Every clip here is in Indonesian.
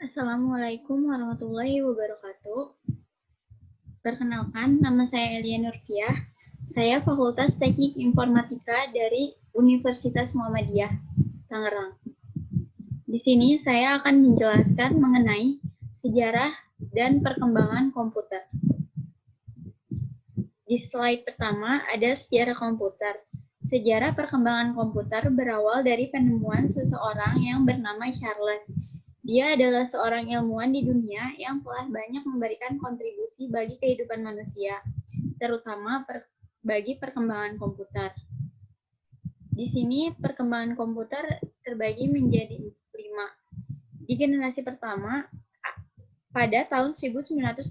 Assalamualaikum warahmatullahi wabarakatuh. Perkenalkan, nama saya Elia Nurfiah. Saya Fakultas Teknik Informatika dari Universitas Muhammadiyah, Tangerang. Di sini saya akan menjelaskan mengenai sejarah dan perkembangan komputer. Di slide pertama ada sejarah komputer. Sejarah perkembangan komputer berawal dari penemuan seseorang yang bernama Charles. Dia adalah seorang ilmuwan di dunia yang telah banyak memberikan kontribusi bagi kehidupan manusia, terutama bagi perkembangan komputer. Di sini perkembangan komputer terbagi menjadi 5. Di generasi pertama, pada tahun 1946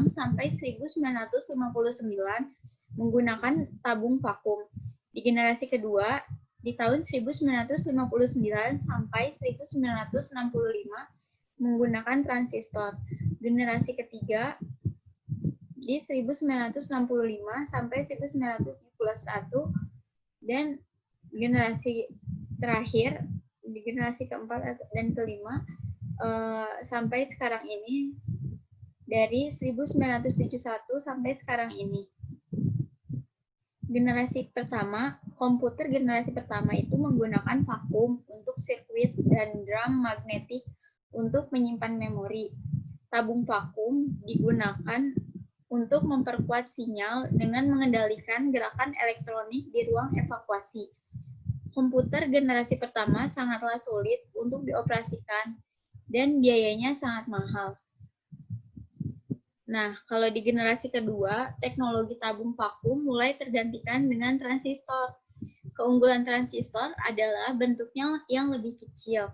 sampai 1959 menggunakan tabung vakum. Di generasi kedua, di tahun 1959 sampai 1965 menggunakan transistor. Generasi ketiga di 1965 sampai 1971 dan generasi terakhir di generasi keempat dan kelima sampai sekarang ini dari 1971 sampai sekarang ini. Komputer generasi pertama itu menggunakan vakum untuk sirkuit dan drum magnetik untuk menyimpan memori. Tabung vakum digunakan untuk memperkuat sinyal dengan mengendalikan gerakan elektronik di ruang evakuasi. Komputer generasi pertama sangatlah sulit untuk dioperasikan dan biayanya sangat mahal. Nah, kalau di generasi kedua, teknologi tabung vakum mulai tergantikan dengan transistor. Keunggulan transistor adalah bentuknya yang lebih kecil.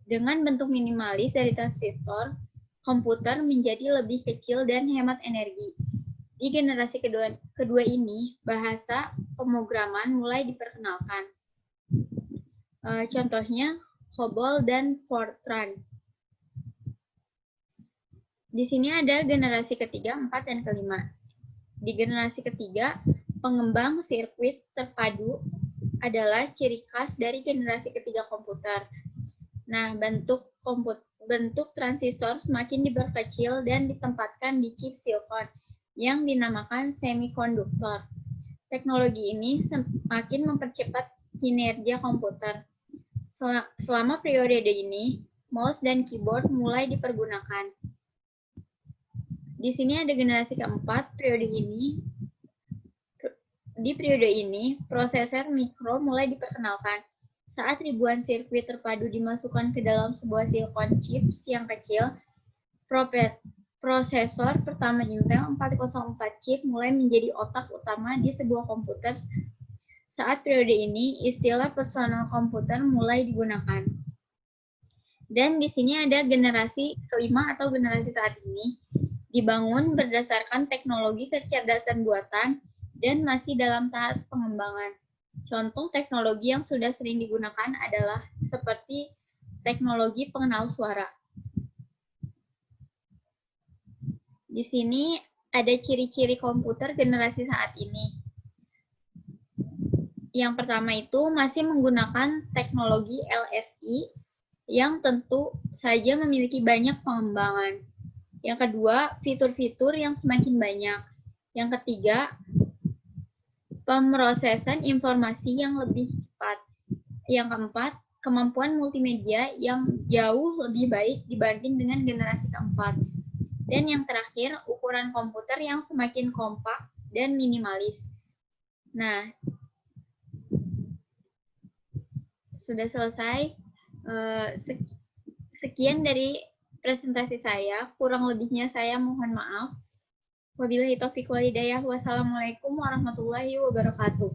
Dengan bentuk minimalis dari transistor, komputer menjadi lebih kecil dan hemat energi. Di generasi kedua ini, bahasa pemrograman mulai diperkenalkan. Contohnya, COBOL dan Fortran. Di sini ada generasi ketiga, 4, dan kelima. Di generasi ketiga, pengembang sirkuit terpadu adalah ciri khas dari generasi ketiga komputer. Nah, bentuk transistor semakin diperkecil dan ditempatkan di chip silikon yang dinamakan semikonduktor. Teknologi ini semakin mempercepat kinerja komputer. Selama periode ini, mouse dan keyboard mulai dipergunakan. Di sini ada generasi keempat, Di periode ini, prosesor mikro mulai diperkenalkan. Saat ribuan sirkuit terpadu dimasukkan ke dalam sebuah silikon chips yang kecil, prosesor pertama Intel 404 chip mulai menjadi otak utama di sebuah komputer. Saat periode ini, istilah personal komputer mulai digunakan. Dan di sini ada generasi kelima atau generasi saat ini, dibangun berdasarkan teknologi kecerdasan buatan dan masih dalam tahap pengembangan. Contoh teknologi yang sudah sering digunakan adalah seperti teknologi pengenal suara. Di sini ada ciri-ciri komputer generasi saat ini. Yang pertama itu masih menggunakan teknologi LSI yang tentu saja memiliki banyak pengembangan. Yang kedua, fitur-fitur yang semakin banyak. Yang ketiga, pemrosesan informasi yang lebih cepat. Yang keempat, kemampuan multimedia yang jauh lebih baik dibanding dengan generasi keempat. Dan yang terakhir, ukuran komputer yang semakin kompak dan minimalis. Nah, sudah selesai. Sekian dari presentasi saya, kurang lebihnya saya mohon maaf. Wabillahi taufiq wal hidayah. Wassalamualaikum warahmatullahi wabarakatuh.